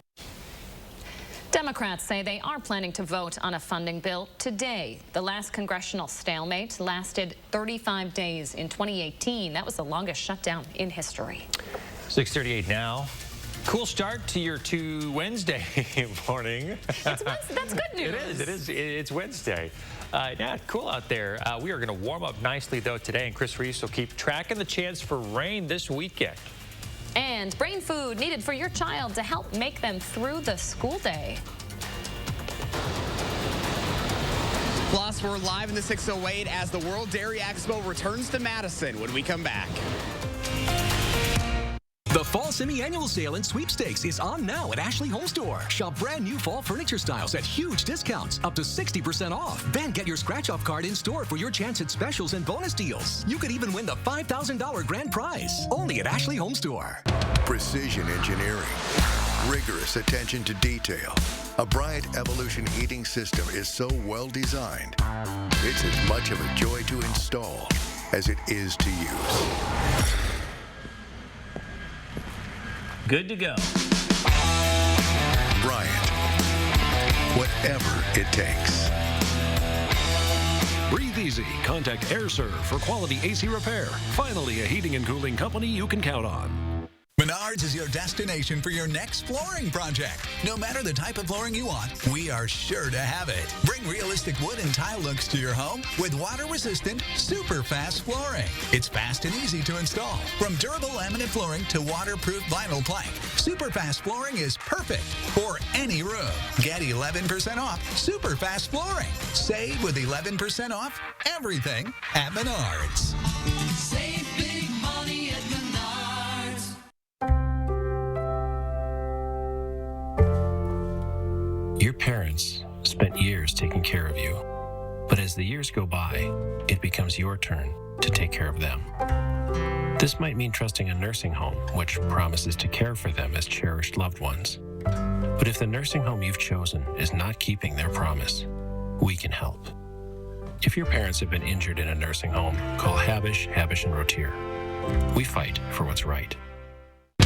Democrats say they are planning to vote on a funding bill today. The last congressional stalemate lasted 35 days in 2018. That was the longest shutdown in history. 6:38 now. Cool start to your Wednesday morning. That's good news. It is. It's Wednesday. Yeah, cool out there. We are going to warm up nicely, though, today, and Chris Reese will keep tracking the chance for rain this weekend. And brain food needed for your child to help make them through the school day. Floss Yes, we're live in the 608 as the World Dairy Expo returns to Madison when we come back. The Fall Semi-Annual Sale and Sweepstakes is on now at Ashley Home Store. Shop brand new fall furniture styles at huge discounts, up to 60% off. Then get your scratch-off card in store for your chance at specials and bonus deals. You could even win the $5,000 grand prize. Only at Ashley Home Store. Precision engineering, rigorous attention to detail. A Breiter Evolution heating system is so well designed, it's as much of a joy to install as it is to use. Good to go. Bryant, whatever it takes. Breathe easy. Contact AirServe for quality AC repair. Finally, a heating and cooling company you can count on. Menards is your destination for your next flooring project. No matter the type of flooring you want, we are sure to have it. Bring realistic wood and tile looks to your home with water-resistant, super-fast flooring. It's fast and easy to install. From durable laminate flooring to waterproof vinyl plank, super-fast flooring is perfect for any room. Get 11% off super-fast flooring. Save with 11% off everything at Menards. Save big money at Menards. Your parents spent years taking care of you, but as the years go by, it becomes your turn to take care of them. This might mean trusting a nursing home, which promises to care for them as cherished loved ones. But if the nursing home you've chosen is not keeping their promise, we can help. If your parents have been injured in a nursing home, call Habish, & Rotier. We fight for what's right.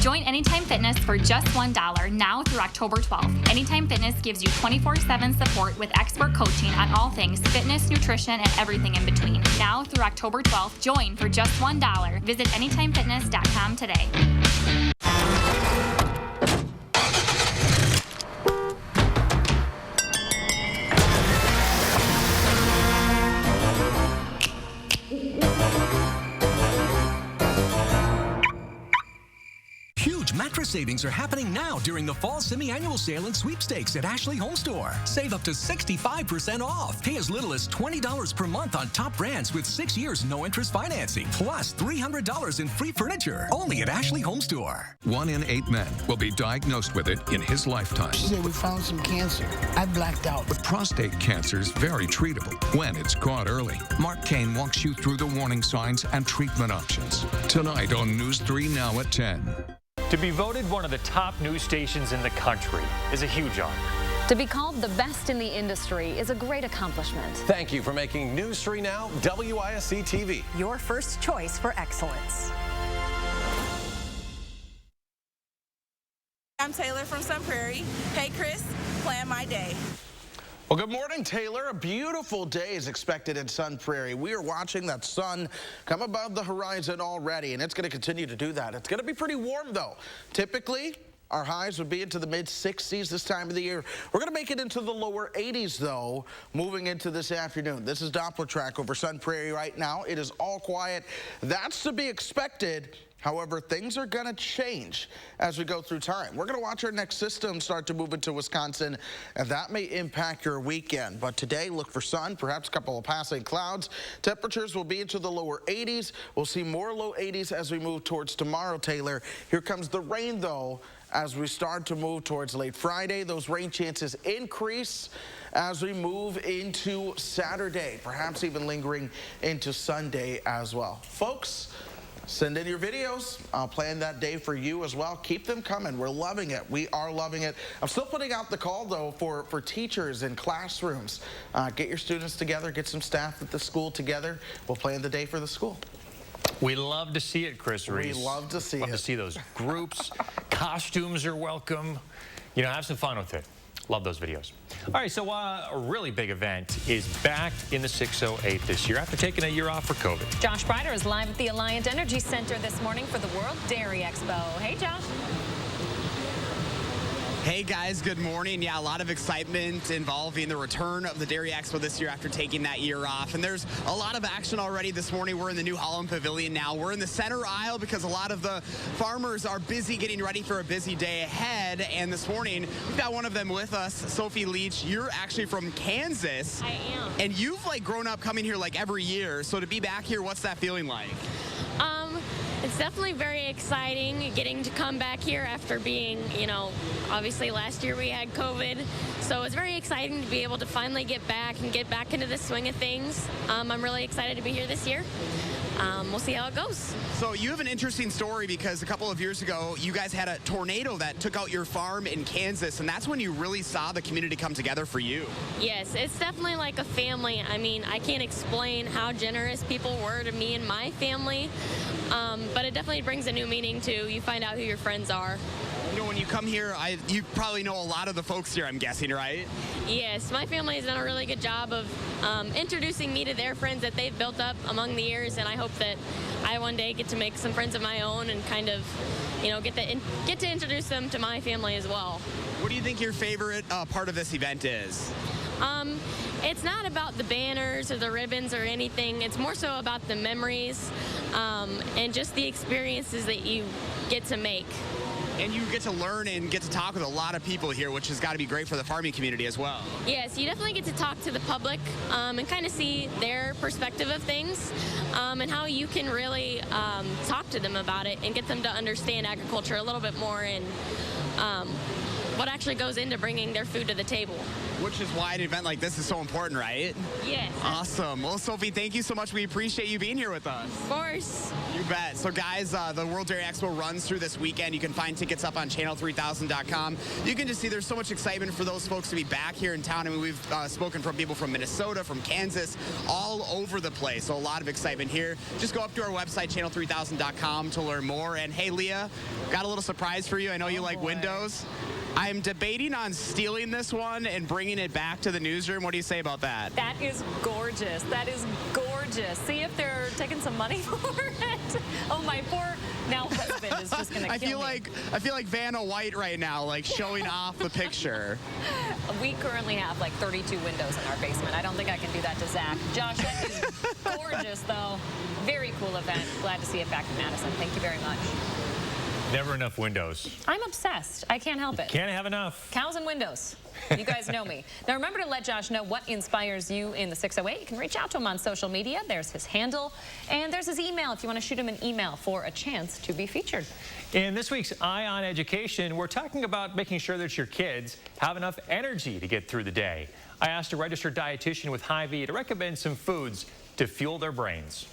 Join Anytime Fitness for just $1 now through October 12th. Anytime Fitness gives you 24/7 support with expert coaching on all things fitness, nutrition, and everything in between. Now through October 12th, join for just $1. Visit AnytimeFitness.com today. Mattress savings are happening now during the Fall Semi-Annual Sale and Sweepstakes at Ashley Home Store. Save up to 65% off. Pay as little as $20 per month on top brands with 6 years no-interest financing, plus $300 in free furniture. Only at Ashley Home Store. 1 in 8 men will be diagnosed with it in his lifetime. She said, we found some cancer. I blacked out. But prostate cancer is very treatable when it's caught early. Mark Kane walks you through the warning signs and treatment options. Tonight on News 3 Now at 10. To be voted one of the top news stations in the country is a huge honor. To be called the best in the industry is a great accomplishment. Thank you for making News 3 Now WISC-TV. Your first choice for excellence. I'm Taylor from Sun Prairie. Hey, Chris, plan my day. Well, good morning, Taylor. A beautiful day is expected in Sun Prairie. We are watching that sun come above the horizon already, and it's going to continue to do that. It's going to be pretty warm, though. Typically, our highs would be into the mid-60s this time of the year. We're going to make it into the lower 80s, though, moving into this afternoon. This is Doppler Track over Sun Prairie right now. It is all quiet. That's to be expected. However, things are going to change as we go through time. We're going to watch our next system start to move into Wisconsin, and that may impact your weekend. But today, look for sun, perhaps a couple of passing clouds. Temperatures will be into the lower 80s. We'll see more low 80s as we move towards tomorrow, Taylor. Here comes the rain, though, as we start to move towards late Friday. Those rain chances increase as we move into Saturday, perhaps even lingering into Sunday as well. Folks, send in your videos. I'll plan that day for you as well. Keep them coming. We're loving it. We are loving it. I'm still putting out the call, though, for teachers in classrooms. Get your students together. Get some staff at the school together. We'll plan the day for the school. We love to see it, Chris Reese. We love to see it. Love to see those groups. Costumes are welcome. You know, have some fun with it. Love those videos. All right, so a really big event is back in the 608 this year after taking a year off for COVID. Josh Breiter is live at the Alliant Energy Center this morning for the World Dairy Expo. Hey, Josh. Hey guys, good morning. Yeah, a lot of excitement involving the return of the Dairy Expo this year after taking that year off. And there's a lot of action already this morning. We're in the New Holland Pavilion now. We're in the center aisle because a lot of the farmers are busy getting ready for a busy day ahead. And this morning, we've got one of them with us, Sophie Leach. You're actually from Kansas. I am. And you've grown up coming here every year. So to be back here, what's that feeling like? It's definitely very exciting getting to come back here after being, obviously last year we had COVID. So it's very exciting to be able to finally get back and get back into the swing of things. I'm really excited to be here this year. We'll see how it goes. So you have an interesting story because a couple of years ago, you guys had a tornado that took out your farm in Kansas, and that's when you really saw the community come together for you. Yes, it's definitely like a family. I mean, I can't explain how generous people were to me and my family, but it definitely brings a new meaning to you find out who your friends are. When you come here, you probably know a lot of the folks here, I'm guessing, right? Yes, my family has done a really good job of introducing me to their friends that they've built up among the years, and I hope that I one day get to make some friends of my own and kind of, get to introduce them to my family as well. What do you think your favorite part of this event is? It's not about the banners or the ribbons or anything. It's more so about the memories and just the experiences that you get to make. And you get to learn and get to talk with a lot of people here, which has got to be great for the farming community as well. Yes, you definitely get to talk to the public and kind of see their perspective of things and how you can really talk to them about it and get them to understand agriculture a little bit more and what actually goes into bringing their food to the table. Which is why an event like this is so important, right? Yes. Awesome. Well, Sophie, thank you so much. We appreciate you being here with us. Of course. You bet. So, guys, the World Dairy Expo runs through this weekend. You can find tickets up on channel3000.com. You can just see there's so much excitement for those folks to be back here in town. I mean, we've spoken from people from Minnesota, from Kansas, all over the place. So a lot of excitement here. Just go up to our website, channel3000.com, to learn more. And, hey, Leah, got a little surprise for you. I know you like windows. I'm debating on stealing this one and bringing it back to the newsroom. What do you say about that? That is gorgeous. That is gorgeous. See if they're taking some money for it. Oh, my poor now husband is just going to kill me. I feel like Vanna White right now, showing off the picture. We currently have 32 windows in our basement. I don't think I can do that to Zach. Josh, that is gorgeous, though. Very cool event. Glad to see it back in Madison. Thank you very much. Never enough windows. I'm obsessed. I can't help it. Can't have enough. Cows and windows. You guys know me. Now remember to let Josh know what inspires you in the 608. You can reach out to him on social media. There's his handle. And there's his email if you want to shoot him an email for a chance to be featured. In this week's Eye on Education, we're talking about making sure that your kids have enough energy to get through the day. I asked a registered dietitian with Hy-Vee to recommend some foods to fuel their brains.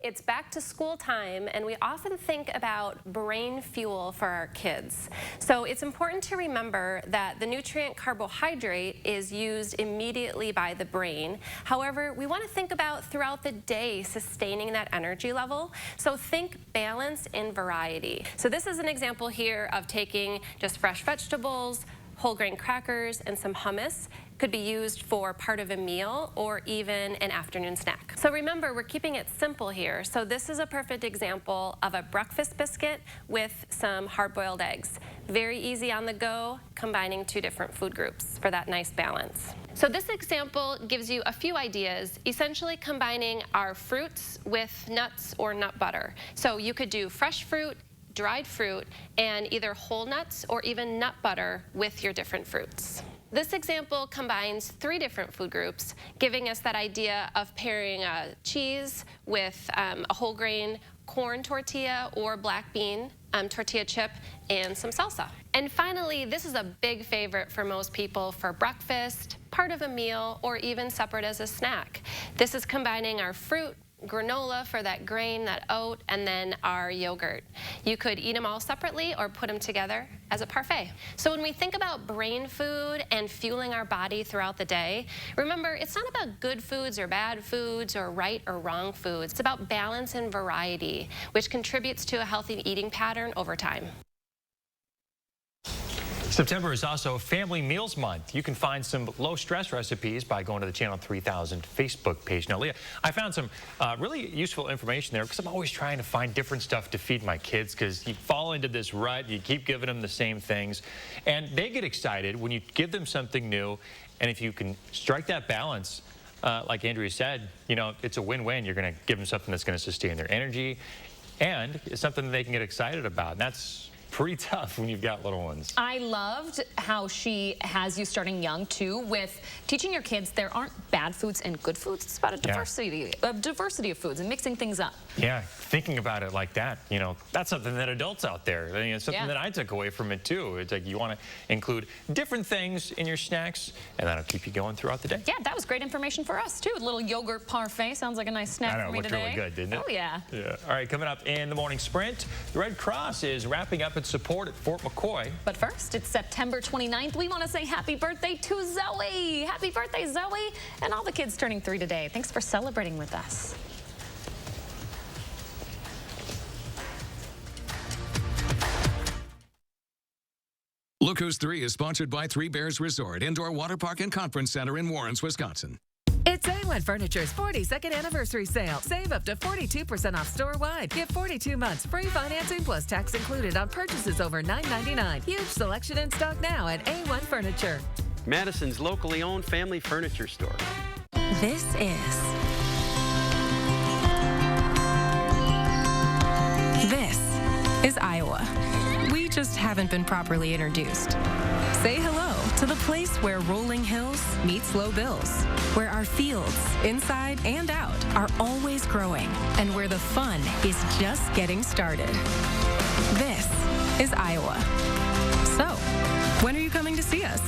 It's back to school time, and we often think about brain fuel for our kids. So it's important to remember that the nutrient carbohydrate is used immediately by the brain. However, we want to think about throughout the day sustaining that energy level. So think balance and variety. So this is an example here of taking just fresh vegetables, whole grain crackers, and some hummus. Could be used for part of a meal or even an afternoon snack. So remember, we're keeping it simple here. So this is a perfect example of a breakfast biscuit with some hard-boiled eggs. Very easy on the go, combining two different food groups for that nice balance. So this example gives you a few ideas, essentially combining our fruits with nuts or nut butter. So you could do fresh fruit, dried fruit, and either whole nuts or even nut butter with your different fruits. This example combines 3 different food groups, giving us that idea of pairing cheese with a whole grain corn tortilla or black bean tortilla chip and some salsa. And finally, this is a big favorite for most people for breakfast, part of a meal, or even separate as a snack. This is combining our fruit, granola for that grain, that oat, and then our yogurt. You could eat them all separately or put them together as a parfait. So when we think about brain food and fueling our body throughout the day, remember, it's not about good foods or bad foods or right or wrong foods. It's about balance and variety, which contributes to a healthy eating pattern over time. September is also Family Meals Month. You can find some low-stress recipes by going to the Channel 3000 Facebook page. Now, Leah, I found some really useful information there because I'm always trying to find different stuff to feed my kids because you fall into this rut, you keep giving them the same things, and they get excited when you give them something new, and if you can strike that balance, like Andrea said, you know, it's a win-win. You're going to give them something that's going to sustain their energy, and it's something that they can get excited about, and that's pretty tough when you've got little ones. I loved how she has you starting young too with teaching your kids there aren't bad foods and good foods. It's about a diversity of foods and mixing things up. Yeah, thinking about it like that, you know, that's something that adults out there, I mean, it's something that I took away from it too. It's like you want to include different things in your snacks and that'll keep you going throughout the day. Yeah, that was great information for us too. A little yogurt parfait sounds like a nice snack for me today. I know, it looked really good, didn't it? Oh yeah. Yeah. All right, coming up in the morning sprint, the Red Cross is wrapping up its support at Fort McCoy. But first, it's September 29th. We want to say happy birthday to Zoe. Happy birthday, Zoe, and all the kids turning 3 today. Thanks for celebrating with us. Look Who's 3 is sponsored by Three Bears Resort, Indoor Water Park and Conference Center in Warrens, Wisconsin. It's A1 Furniture's 42nd anniversary sale. Save up to 42% off store-wide. Get 42 months free financing plus tax included on purchases over $9.99. Huge selection in stock now at A1 Furniture. Madison's locally owned family furniture store. This is Iowa. We just haven't been properly introduced. Say hello to the place where rolling hills meet slow bills, where our fields, inside and out, are always growing, and where the fun is just getting started. This is Iowa. So, when are you coming to see us?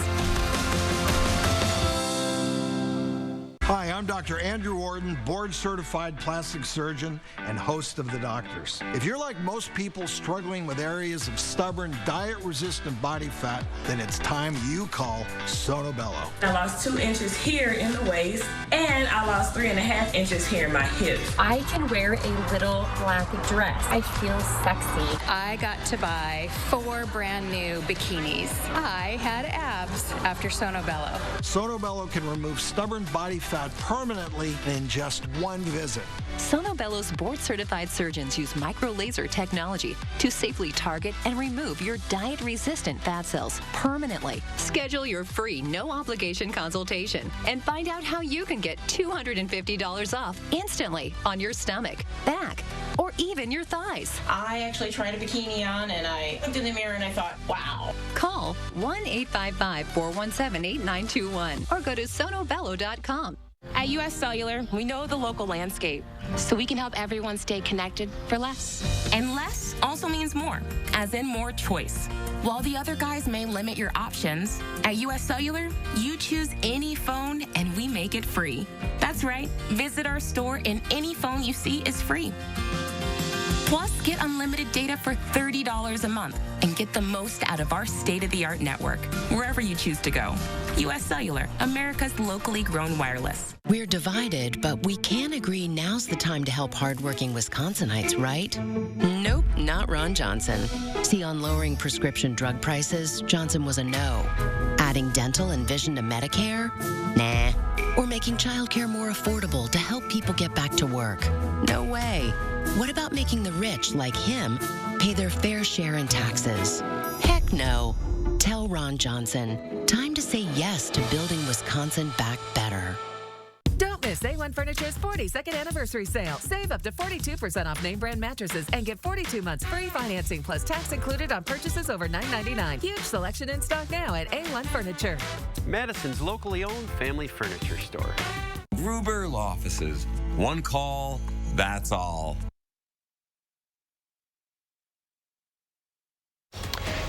Hi, I'm Dr. Andrew Warden, board-certified plastic surgeon and host of The Doctors. If you're like most people struggling with areas of stubborn, diet-resistant body fat, then it's time you call Sono Bello. I lost 2 inches here in the waist, and I lost 3.5 inches here in my hips. I can wear a little black dress. I feel sexy. I got to buy 4 brand new bikinis. I had abs after Sono Bello. Sono Bello can remove stubborn body fat permanently in just 1 visit. Sono Bello's board-certified surgeons use micro-laser technology to safely target and remove your diet-resistant fat cells permanently. Schedule your free, no-obligation consultation and find out how you can get $250 off instantly on your stomach, back, or even your thighs. I actually tried a bikini on and I looked in the mirror and I thought, wow. Call 1-855-417-8921 or go to sonobello.com. At U.S. Cellular, we know the local landscape, so we can help everyone stay connected for less. And less also means more, as in more choice. While the other guys may limit your options, at U.S. Cellular, you choose any phone and we make it free. That's right, visit our store and any phone you see is free. Plus, get unlimited data for $30 a month and get the most out of our state-of-the-art network, wherever you choose to go. U.S. Cellular, America's locally grown wireless. We're divided, but we can agree now's the time to help hardworking Wisconsinites, right? Nope, not Ron Johnson. See, on lowering prescription drug prices, Johnson was a no. Adding dental and vision to Medicare? Nah. Or making childcare more affordable to help people get back to work? No way. What about making the rich, like him, pay their fair share in taxes? Heck no. Tell Ron Johnson. Time to say yes to building Wisconsin back better. Don't miss A1 Furniture's 42nd anniversary sale. Save up to 42% off name brand mattresses and get 42 months free financing plus tax included on purchases over $9.99. Huge selection in stock now at A1 Furniture. Madison's locally owned family furniture store. Gruber Law Offices. One call, that's all.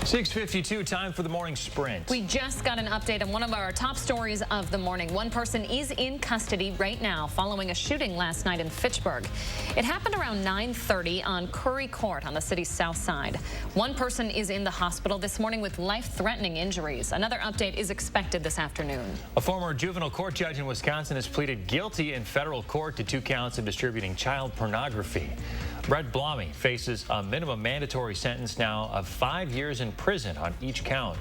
6:52, time for the morning sprint. We just got an update on one of our top stories of the morning. One person is in custody right now following a shooting last night in Fitchburg. It happened around 9:30 on Curry Court on the city's south side. One person is in the hospital this morning with life-threatening injuries. Another update is expected this afternoon. A former juvenile court judge in Wisconsin has pleaded guilty in federal court to 2 counts of distributing child pornography. Brett Blommy faces a minimum mandatory sentence now of 5 years in prison on each count.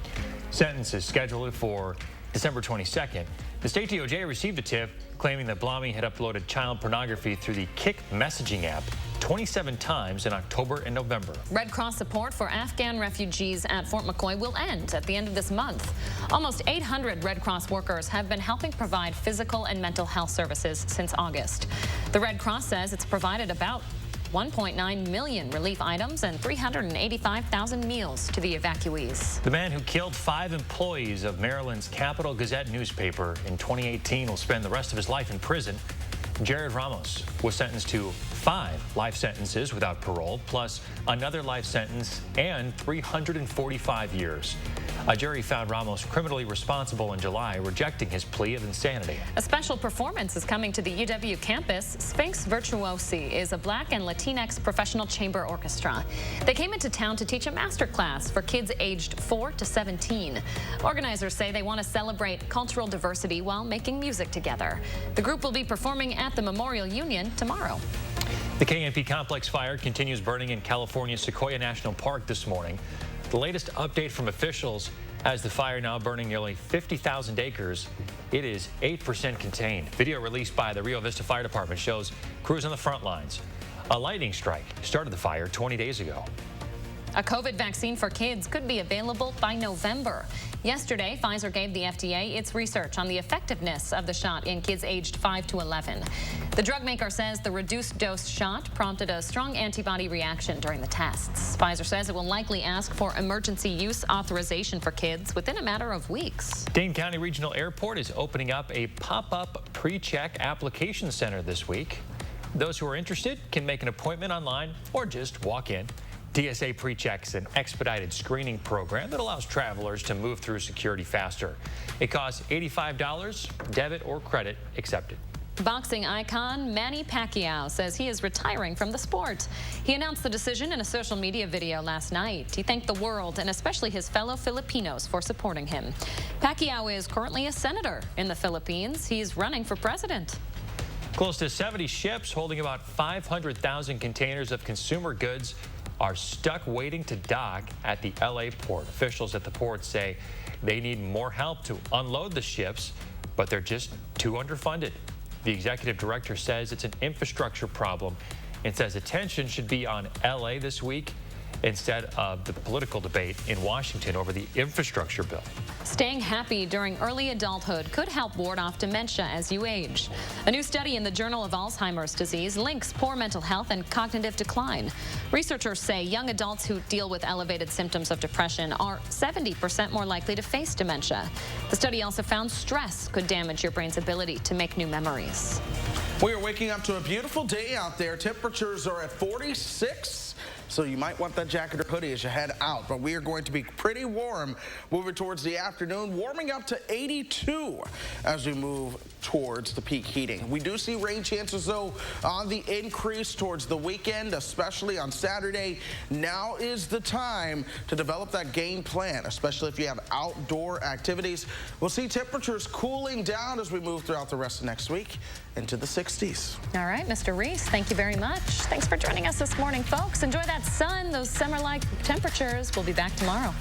Sentence is scheduled for December 22nd. The state DOJ received a tip claiming that Blommy had uploaded child pornography through the Kick messaging app 27 times in October and November. Red Cross support for Afghan refugees at Fort McCoy will end at the end of this month. Almost 800 Red Cross workers have been helping provide physical and mental health services since August. The Red Cross says it's provided about 1.9 million relief items and 385,000 meals to the evacuees. The man who killed 5 employees of Maryland's Capital Gazette newspaper in 2018 will spend the rest of his life in prison. Jared Ramos was sentenced to 5 life sentences without parole, plus another life sentence and 345 years. A jury found Ramos criminally responsible in July, rejecting his plea of insanity. A special performance is coming to the UW campus. Sphinx Virtuosi is a Black and Latinx professional chamber orchestra. They came into town to teach a master class for kids aged 4 to 17. Organizers say they want to celebrate cultural diversity while making music together. The group will be performing at the Memorial Union tomorrow. The KMP complex fire continues burning in California's Sequoia National Park this morning. The latest update from officials has the fire now burning nearly 50,000 acres. It is 8% contained. Video released by the Rio Vista Fire Department shows crews on the front lines. A lightning strike started the fire 20 days ago. A COVID vaccine for kids could be available by November. Yesterday, Pfizer gave the FDA its research on the effectiveness of the shot in kids aged 5 to 11. The drug maker says the reduced dose shot prompted a strong antibody reaction during the tests. Pfizer says it will likely ask for emergency use authorization for kids within a matter of weeks. Dane County Regional Airport is opening up a pop-up pre-check application center this week. Those who are interested can make an appointment online or just walk in. TSA PreCheck's an expedited screening program that allows travelers to move through security faster. It costs $85, debit or credit accepted. Boxing icon Manny Pacquiao says he is retiring from the sport. He announced the decision in a social media video last night. He thanked the world and especially his fellow Filipinos for supporting him. Pacquiao is currently a senator in the Philippines. He's running for president. Close to 70 ships holding about 500,000 containers of consumer goods are stuck waiting to dock at the LA port. Officials at the port say they need more help to unload the ships, but they're just too underfunded. The executive director says it's an infrastructure problem and says attention should be on LA this week instead of the political debate in Washington over the infrastructure bill. Staying happy during early adulthood could help ward off dementia as you age. A new study in the Journal of Alzheimer's Disease links poor mental health and cognitive decline. Researchers say young adults who deal with elevated symptoms of depression are 70% more likely to face dementia. The study also found stress could damage your brain's ability to make new memories. We are waking up to a beautiful day out there. Temperatures are at 46. So you might want that jacket or hoodie as you head out, but we are going to be pretty warm moving towards the afternoon, warming up to 82 as we move towards the peak heating. We do see rain chances, though, on the increase towards the weekend, especially on Saturday. Now is the time to develop that game plan, especially if you have outdoor activities. We'll see temperatures cooling down as we move throughout the rest of next week into the 60s. All right, Mr. Reese, thank you very much. Thanks for joining us this morning, folks. Enjoy that sun, those summer-like temperatures. We'll be back tomorrow.